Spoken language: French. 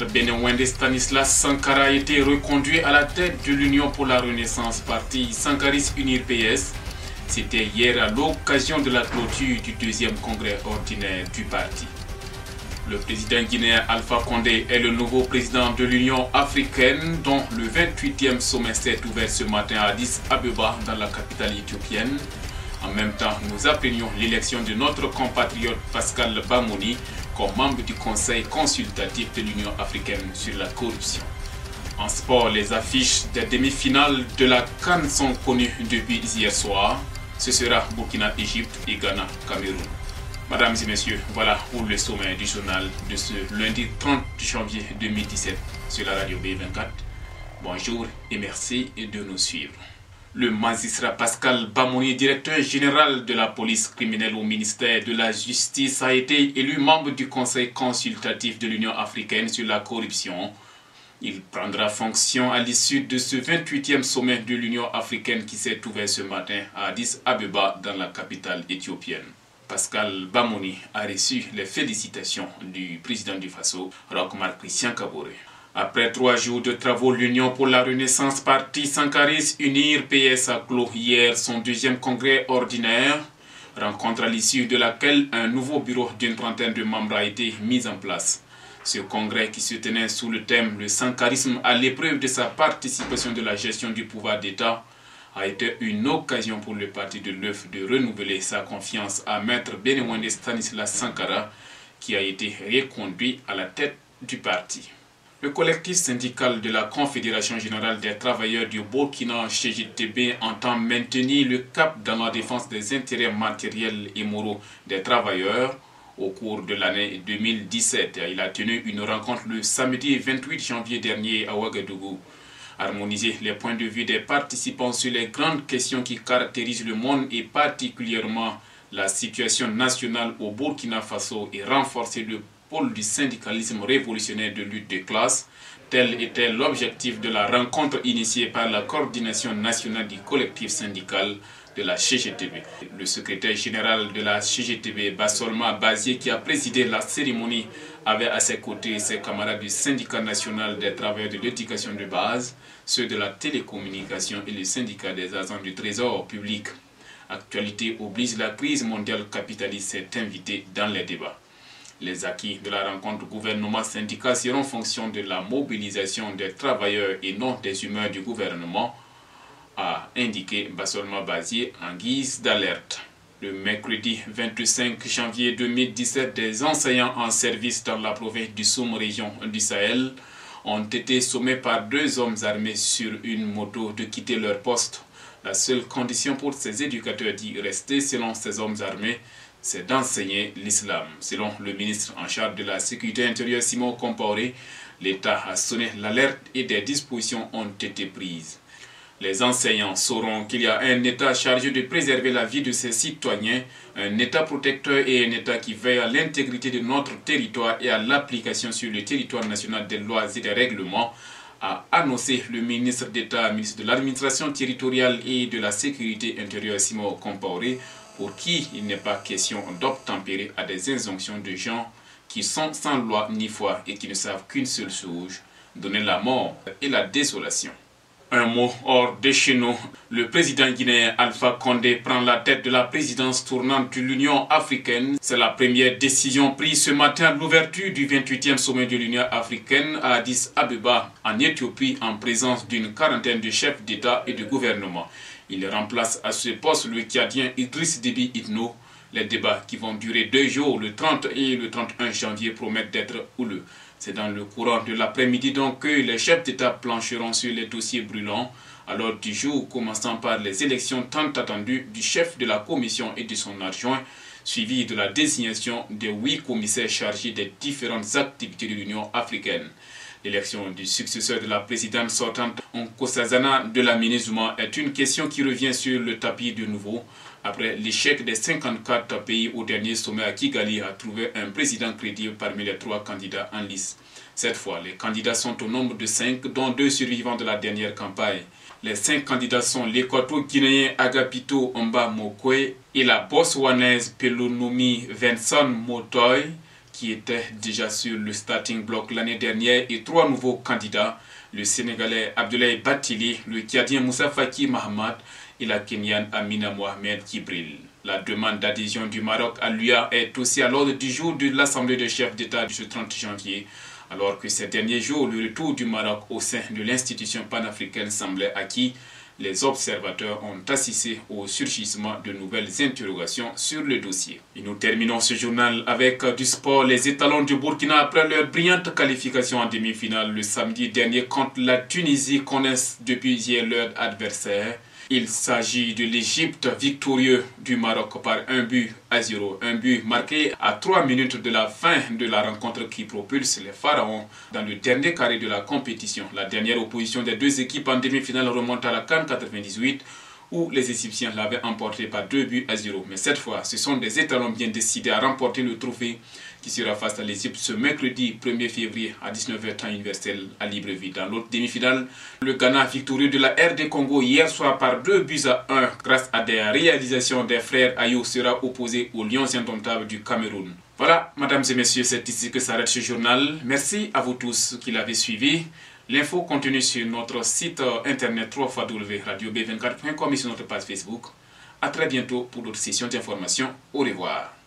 Maître Benewende Stanislas Sankara a été reconduit à la tête de l'Union pour la Renaissance Parti Sankaris Unir PS. C'était hier à l'occasion de la clôture du deuxième congrès ordinaire du parti. Le président guinéen Alpha Condé est le nouveau président de l'Union africaine dont le 28e sommet s'est ouvert ce matin à Addis Abeba dans la capitale éthiopienne. En même temps, nous apprenions l'élection de notre compatriote Pascal Bamouni comme membre du Conseil consultatif de l'Union africaine sur la corruption. En sport, les affiches des demi-finales de la CAN sont connues depuis hier soir. Ce sera Burkina-Égypte et Ghana-Cameroun. Mesdames et messieurs, voilà pour le sommet du journal de ce lundi 30 janvier 2017 sur la radio B24. Bonjour et merci de nous suivre. Le magistrat Pascal Bamouni, directeur général de la police criminelle au ministère de la Justice, a été élu membre du Conseil consultatif de l'Union africaine sur la corruption. Il prendra fonction à l'issue de ce 28e sommet de l'Union africaine qui s'est ouvert ce matin à Addis Abeba dans la capitale éthiopienne. Pascal Bamouni a reçu les félicitations du président du Faso, Roch-Marc Christian Kaboré. Après 3 jours de travaux, l'Union pour la Renaissance Parti Sankaris Unir PS a clos hier son deuxième congrès ordinaire, rencontre à l'issue de laquelle un nouveau bureau d'une trentaine de membres a été mis en place. Ce congrès qui se tenait sous le thème « Le sankarisme à l'épreuve de sa participation de la gestion du pouvoir d'État » a été une occasion pour le parti de l'œuf de renouveler sa confiance à Maître Benewende Stanislas Sankara qui a été reconduit à la tête du parti. Le collectif syndical de la Confédération générale des travailleurs du Burkina CGTB entend maintenir le cap dans la défense des intérêts matériels et moraux des travailleurs. Au cours de l'année 2017, il a tenu une rencontre le samedi 28 janvier dernier à Ouagadougou. Harmoniser les points de vue des participants sur les grandes questions qui caractérisent le monde et particulièrement la situation nationale au Burkina Faso et renforcer le pôle du syndicalisme révolutionnaire de lutte des classes. Tel était l'objectif de la rencontre initiée par la coordination nationale du collectif syndical de la CGTB. Le secrétaire général de la CGTB, Bassolma Bazié, qui a présidé la cérémonie, avait à ses côtés ses camarades du syndicat national des travailleurs de l'éducation de base, ceux de la télécommunication et le syndicat des agents du trésor public. Actualité oblige, la crise mondiale capitaliste s'est invitée dans les débats. Les acquis de la rencontre gouvernement-syndicat seront en fonction de la mobilisation des travailleurs et non des humeurs du gouvernement, a indiqué Bassolma Bazié en guise d'alerte. Le mercredi 25 janvier 2017, des enseignants en service dans la province du Soum-région du Sahel ont été sommés par 2 hommes armés sur une moto de quitter leur poste. La seule condition pour ces éducateurs d'y rester, selon ces hommes armés, c'est d'enseigner l'islam. Selon le ministre en charge de la sécurité intérieure Simon Compaoré, l'État a sonné l'alerte et des dispositions ont été prises. Les enseignants sauront qu'il y a un État chargé de préserver la vie de ses citoyens, un État protecteur et un État qui veille à l'intégrité de notre territoire et à l'application sur le territoire national des lois et des règlements, a annoncé le ministre d'État, ministre de l'administration territoriale et de la sécurité intérieure Simon Compaoré, pour qui il n'est pas question d'obtempérer à des injonctions de gens qui sont sans loi ni foi et qui ne savent qu'une seule chose, donner la mort et la désolation. Un mot hors de chez nous, le président guinéen Alpha Condé prend la tête de la présidence tournante de l'Union africaine. C'est la première décision prise ce matin à l'ouverture du 28e sommet de l'Union africaine à Addis Abeba, en Éthiopie, en présence d'une quarantaine de chefs d'État et de gouvernement. Il remplace à ce poste le Tchadien Idriss Déby Itno. Les débats qui vont durer 2 jours, le 30 et le 31 janvier, promettent d'être houleux. C'est dans le courant de l'après-midi donc que les chefs d'État plancheront sur les dossiers brûlants à l'ordre du jour, commençant par les élections tant attendues du chef de la commission et de son adjoint, suivi de la désignation des 8 commissaires chargés des différentes activités de l'Union africaine. L'élection du successeur de la présidente sortante, Nkosazana de la MINUSMA, est une question qui revient sur le tapis de nouveau. Après l'échec des 54 pays au dernier sommet à Kigali à trouver un président crédible parmi les 3 candidats en lice. Cette fois, les candidats sont au nombre de 5, dont 2 survivants de la dernière campagne. Les 5 candidats sont l'équato-guinéen Agapito Mba Mokwe et la botswanaise Pelonomi Vincent Motoy, qui étaient déjà sur le starting block l'année dernière et 3 nouveaux candidats, le Sénégalais Abdoulaye Bathily, le Tchadien Moussa Faki Mahamat et la Kenyane Amina Mohamed Kibril. La demande d'adhésion du Maroc à l'UA est aussi à l'ordre du jour de l'Assemblée des chefs d'État du 30 janvier, alors que ces derniers jours, le retour du Maroc au sein de l'institution panafricaine semblait acquis. Les observateurs ont assisté au surgissement de nouvelles interrogations sur le dossier. Et nous terminons ce journal avec du sport. Les étalons du Burkina, après leur brillante qualification en demi-finale le samedi dernier contre la Tunisie, connaissent depuis hier leur adversaire. Il s'agit de l'Égypte, victorieux du Maroc par 1-0. Un but marqué à 3 minutes de la fin de la rencontre qui propulse les Pharaons dans le dernier carré de la compétition. La dernière opposition des deux équipes en demi-finale remonte à la CAN 98 où les Égyptiens l'avaient emporté par 2-0. Mais cette fois, ce sont des étalons bien décidés à remporter le trophée qui sera face à l'Égypte ce mercredi 1er février à 19h temps universel à Libreville. Dans l'autre demi-finale, le Ghana victorieux de la RD Congo hier soir par 2-1 grâce à des réalisations des frères Ayo sera opposé aux Lions indomptables du Cameroun. Voilà, mesdames et messieurs, c'est ici que s'arrête ce journal. Merci à vous tous qui l'avez suivi. L'info continue sur notre site internet www.radiob24.com et sur notre page Facebook. A très bientôt pour d'autres sessions d'information. Au revoir.